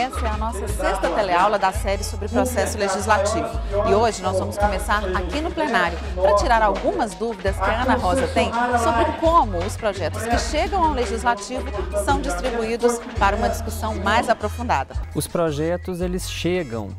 Essa é a nossa sexta teleaula da série sobre processo legislativo. E hoje nós vamos começar aqui no plenário para tirar algumas dúvidas que a Ana Rosa tem sobre como os projetos que chegam ao legislativo são distribuídos para uma discussão mais aprofundada. Os projetos, eles chegam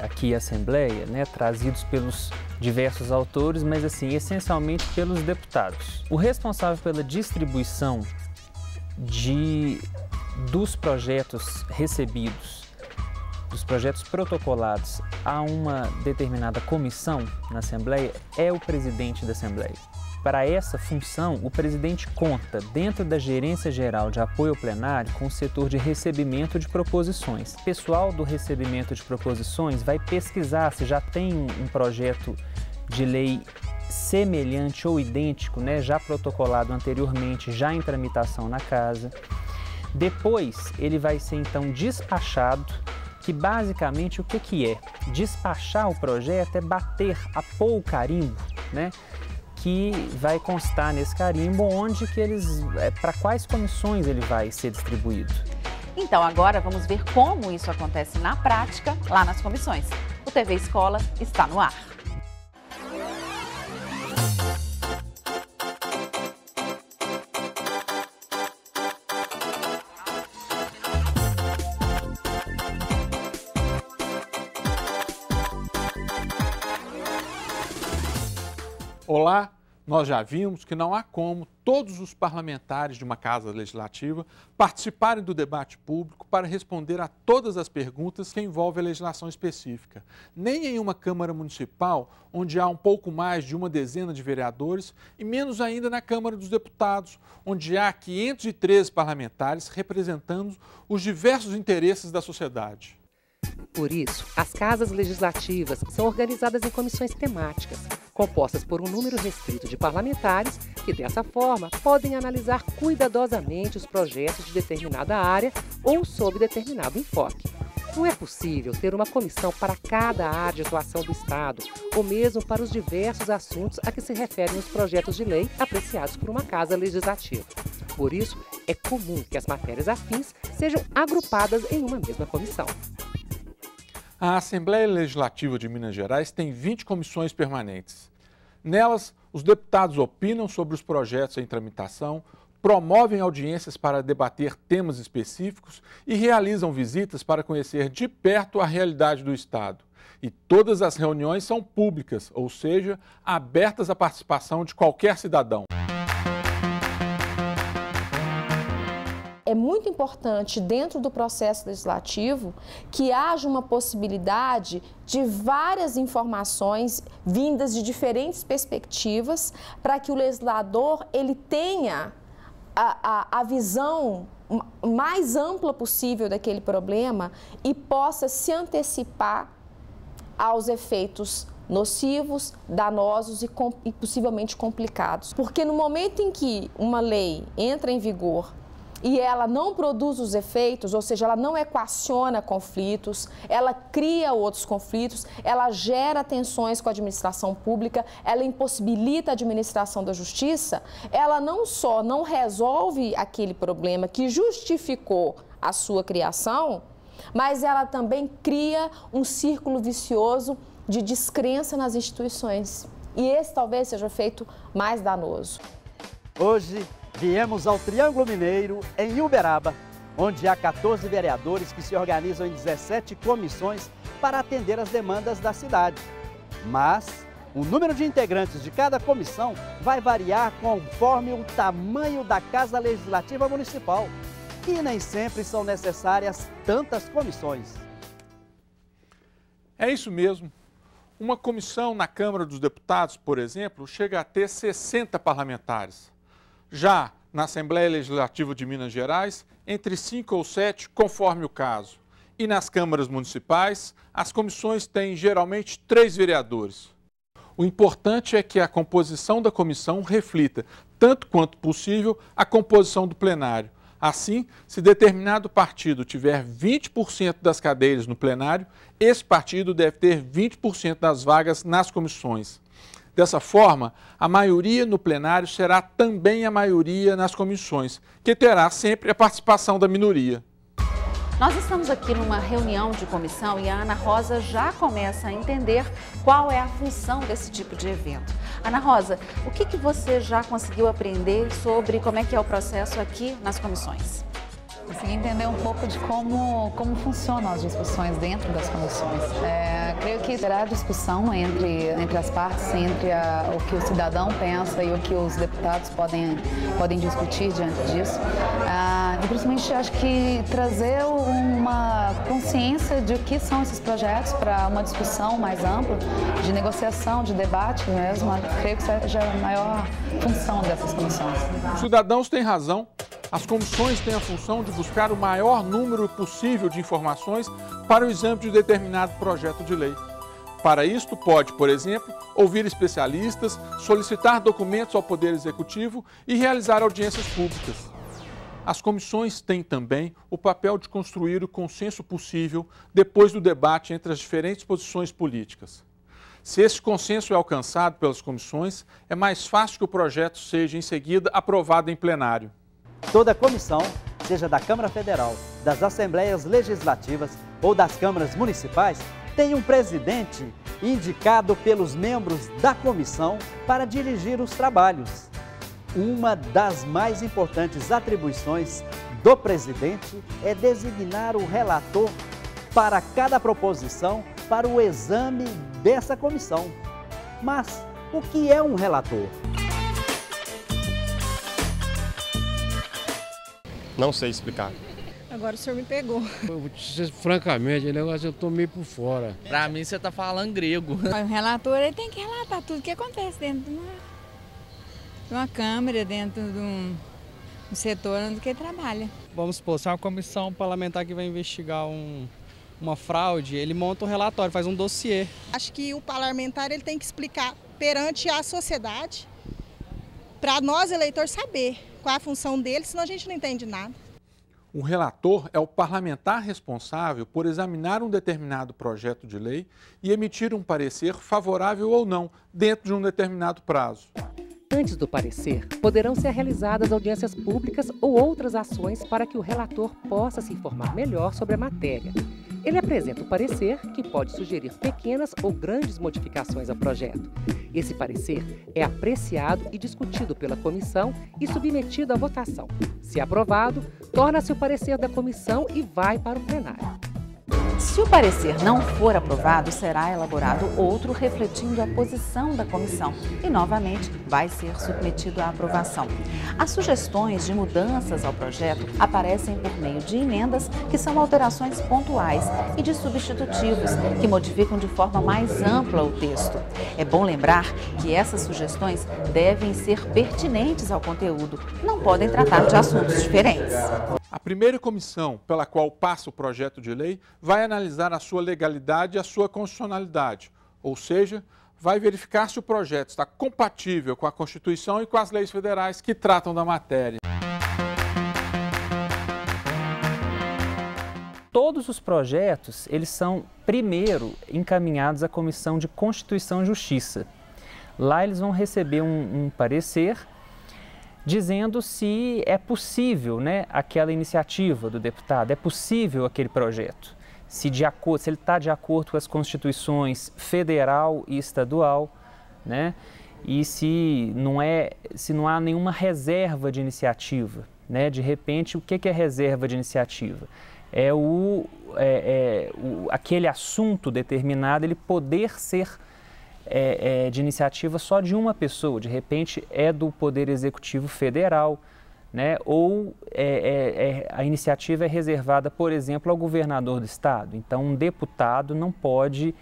aqui à Assembleia, né, trazidos pelos diversos autores, mas assim, essencialmente pelos deputados. O responsável pela distribuição dos projetos recebidos, dos projetos protocolados a uma determinada comissão na Assembleia é o presidente da Assembleia. Para essa função, o presidente conta, dentro da Gerência Geral de Apoio ao Plenário, com o setor de recebimento de proposições. O pessoal do recebimento de proposições vai pesquisar se já tem um projeto de lei semelhante ou idêntico, né, já protocolado anteriormente, já em tramitação na Casa. Depois, ele vai ser então despachado, que basicamente o que é? Despachar o projeto é pôr o carimbo, né? Que vai constar nesse carimbo onde que para quais comissões ele vai ser distribuído. Então agora vamos ver como isso acontece na prática lá nas comissões. O TV Escola está no ar. Olá, nós já vimos que não há como todos os parlamentares de uma casa legislativa participarem do debate público para responder a todas as perguntas que envolvem a legislação específica. Nem em uma Câmara Municipal, onde há um pouco mais de uma dezena de vereadores, e menos ainda na Câmara dos Deputados, onde há 513 parlamentares representando os diversos interesses da sociedade. Por isso, as casas legislativas são organizadas em comissões temáticas, compostas por um número restrito de parlamentares que, dessa forma, podem analisar cuidadosamente os projetos de determinada área ou sob determinado enfoque. Não é possível ter uma comissão para cada área de atuação do Estado, ou mesmo para os diversos assuntos a que se referem os projetos de lei apreciados por uma casa legislativa. Por isso, é comum que as matérias afins sejam agrupadas em uma mesma comissão. A Assembleia Legislativa de Minas Gerais tem 20 comissões permanentes. Nelas, os deputados opinam sobre os projetos em tramitação, promovem audiências para debater temas específicos e realizam visitas para conhecer de perto a realidade do Estado. E todas as reuniões são públicas, ou seja, abertas à participação de qualquer cidadão. É muito importante, dentro do processo legislativo, que haja uma possibilidade de várias informações vindas de diferentes perspectivas para que o legislador ele tenha a visão mais ampla possível daquele problema e possa se antecipar aos efeitos nocivos, danosos e possivelmente complicados. Porque no momento em que uma lei entra em vigor e ela não produz os efeitos, ou seja, ela não equaciona conflitos, ela cria outros conflitos, ela gera tensões com a administração pública, ela impossibilita a administração da justiça, ela não só não resolve aquele problema que justificou a sua criação, mas ela também cria um círculo vicioso de descrença nas instituições. E esse talvez seja o efeito mais danoso. Hoje, viemos ao Triângulo Mineiro, em Uberaba, onde há 14 vereadores que se organizam em 17 comissões para atender as demandas da cidade. Mas o número de integrantes de cada comissão vai variar conforme o tamanho da Casa Legislativa Municipal. E nem sempre são necessárias tantas comissões. É isso mesmo. Uma comissão na Câmara dos Deputados, por exemplo, chega a ter 60 parlamentares. Já na Assembleia Legislativa de Minas Gerais, entre 5 ou 7, conforme o caso. E nas câmaras municipais, as comissões têm geralmente 3 vereadores. O importante é que a composição da comissão reflita, tanto quanto possível, a composição do plenário. Assim, se determinado partido tiver 20% das cadeiras no plenário, esse partido deve ter 20% das vagas nas comissões. Dessa forma, a maioria no plenário será também a maioria nas comissões, que terá sempre a participação da minoria. Nós estamos aqui numa reunião de comissão e a Ana Rosa já começa a entender qual é a função desse tipo de evento. Ana Rosa, o que você já conseguiu aprender sobre como é que é o processo aqui nas comissões? Consegui entender um pouco de como funcionam as discussões dentro das comissões. Creio que terá discussão entre as partes, entre o que o cidadão pensa e o que os deputados podem discutir diante disso. E principalmente acho que trazer uma consciência de o que são esses projetos para uma discussão mais ampla, de negociação, de debate mesmo. Creio que seja a maior função dessas comissões. Os cidadãos têm razão. As comissões têm a função de buscar o maior número possível de informações para o exame de determinado projeto de lei. Para isto, pode, por exemplo, ouvir especialistas, solicitar documentos ao Poder Executivo e realizar audiências públicas. As comissões têm também o papel de construir o consenso possível depois do debate entre as diferentes posições políticas. Se esse consenso é alcançado pelas comissões, é mais fácil que o projeto seja, em seguida, aprovado em plenário. Toda comissão, seja da Câmara Federal, das Assembleias Legislativas ou das câmaras municipais, tem um presidente indicado pelos membros da comissão para dirigir os trabalhos. Uma das mais importantes atribuições do presidente é designar o relator para cada proposição para o exame dessa comissão. Mas o que é um relator? Não sei explicar. Agora o senhor me pegou. Francamente, o negócio eu tô meio por fora. Pra mim você tá falando grego. O relator ele tem que relatar tudo o que acontece dentro de uma câmara, dentro de um setor onde ele trabalha. Vamos supor, se é uma comissão parlamentar que vai investigar uma fraude, ele monta um relatório, faz um dossiê. Acho que o parlamentar ele tem que explicar perante a sociedade, para nós eleitores saber qual é a função dele, senão a gente não entende nada. O relator é o parlamentar responsável por examinar um determinado projeto de lei e emitir um parecer favorável ou não, dentro de um determinado prazo. Antes do parecer, poderão ser realizadas audiências públicas ou outras ações para que o relator possa se informar melhor sobre a matéria. Ele apresenta o parecer, que pode sugerir pequenas ou grandes modificações ao projeto. Esse parecer é apreciado e discutido pela comissão e submetido à votação. Se aprovado, torna-se o parecer da comissão e vai para o plenário. Se o parecer não for aprovado, será elaborado outro refletindo a posição da comissão e, novamente, vai ser submetido à aprovação. As sugestões de mudanças ao projeto aparecem por meio de emendas, que são alterações pontuais, e de substitutivos, que modificam de forma mais ampla o texto. É bom lembrar que essas sugestões devem ser pertinentes ao conteúdo, não podem tratar de assuntos diferentes. A primeira comissão pela qual passa o projeto de lei vai analisar a sua legalidade e a sua constitucionalidade, ou seja, vai verificar se o projeto está compatível com a Constituição e com as leis federais que tratam da matéria. Todos os projetos, eles são primeiro encaminhados à Comissão de Constituição e Justiça. Lá eles vão receber um parecer dizendo se é possível, né, aquela iniciativa do deputado, é possível aquele projeto, se ele está de acordo com as constituições federal e estadual, né, e se não há nenhuma reserva de iniciativa, né, de repente o que é reserva de iniciativa? É aquele assunto determinado ele poder ser de iniciativa só de uma pessoa, de repente é do Poder Executivo Federal, né? Ou a iniciativa é reservada, por exemplo, ao governador do estado. Então, um deputado não pode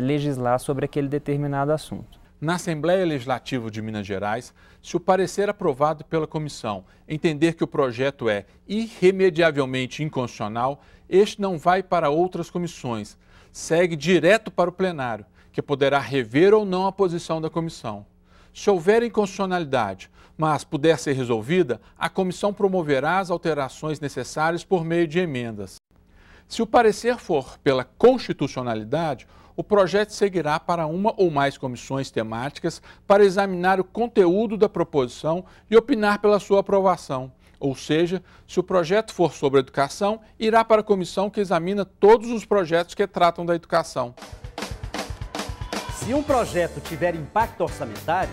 legislar sobre aquele determinado assunto. Na Assembleia Legislativa de Minas Gerais, se o parecer aprovado pela comissão entender que o projeto é irremediavelmente inconstitucional, este não vai para outras comissões, segue direto para o plenário, que poderá rever ou não a posição da comissão. Se houver inconstitucionalidade, mas puder ser resolvida, a comissão promoverá as alterações necessárias por meio de emendas. Se o parecer for pela constitucionalidade, o projeto seguirá para uma ou mais comissões temáticas para examinar o conteúdo da proposição e opinar pela sua aprovação. Ou seja, se o projeto for sobre educação, irá para a comissão que examina todos os projetos que tratam da educação. Se um projeto tiver impacto orçamentário,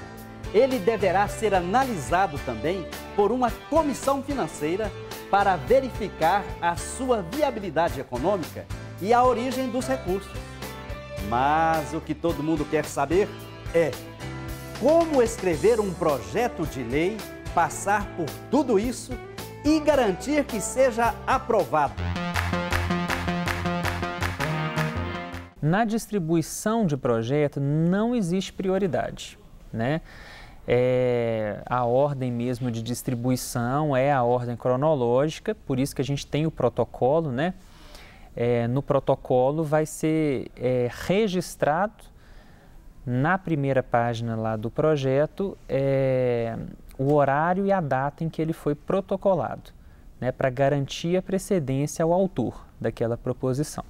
ele deverá ser analisado também por uma comissão financeira para verificar a sua viabilidade econômica e a origem dos recursos. Mas o que todo mundo quer saber é como escrever um projeto de lei, passar por tudo isso e garantir que seja aprovado. Na distribuição de projeto não existe prioridade, né? A ordem mesmo de distribuição é a ordem cronológica, por isso que a gente tem o protocolo, né? No protocolo vai ser registrado na primeira página lá do projeto o horário e a data em que ele foi protocolado, né? Para garantir a precedência ao autor daquela proposição.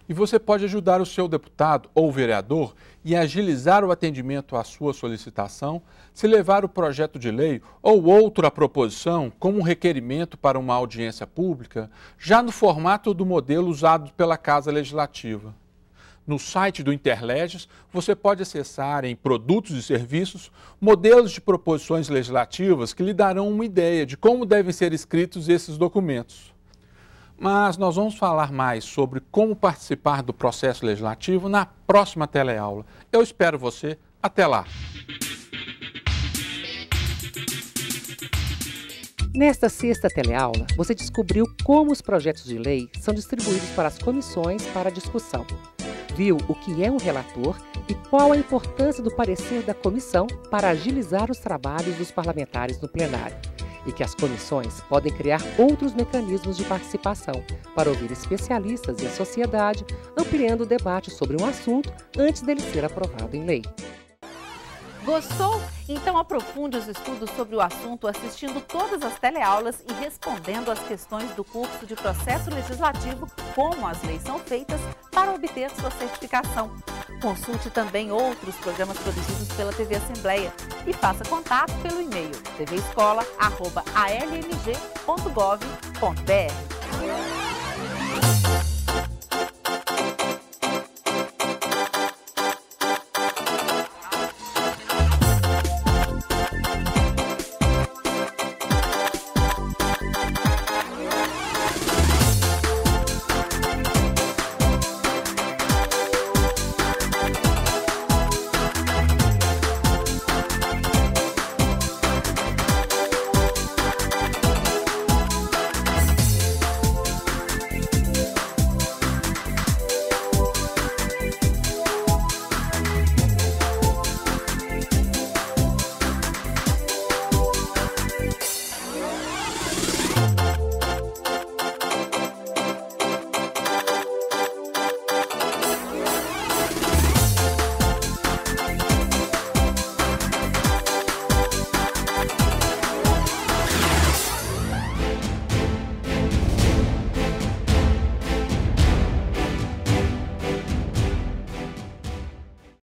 E você pode ajudar o seu deputado ou vereador e agilizar o atendimento à sua solicitação se levar o projeto de lei ou outra proposição como um requerimento para uma audiência pública, já no formato do modelo usado pela Casa Legislativa. No site do Interleges, você pode acessar em Produtos e Serviços modelos de proposições legislativas que lhe darão uma ideia de como devem ser escritos esses documentos. Mas nós vamos falar mais sobre como participar do processo legislativo na próxima teleaula. Eu espero você. Até lá! Nesta sexta teleaula, você descobriu como os projetos de lei são distribuídos para as comissões para discussão. Viu o que é um relator e qual a importância do parecer da comissão para agilizar os trabalhos dos parlamentares no plenário. E que as comissões podem criar outros mecanismos de participação para ouvir especialistas e a sociedade, ampliando o debate sobre um assunto antes dele ser aprovado em lei. Gostou? Então aprofunde os estudos sobre o assunto assistindo todas as teleaulas e respondendo as questões do curso de Processo Legislativo, como as leis são feitas, para obter sua certificação. Consulte também outros programas produzidos pela TV Assembleia e faça contato pelo e-mail tvescola@almg.gov.br.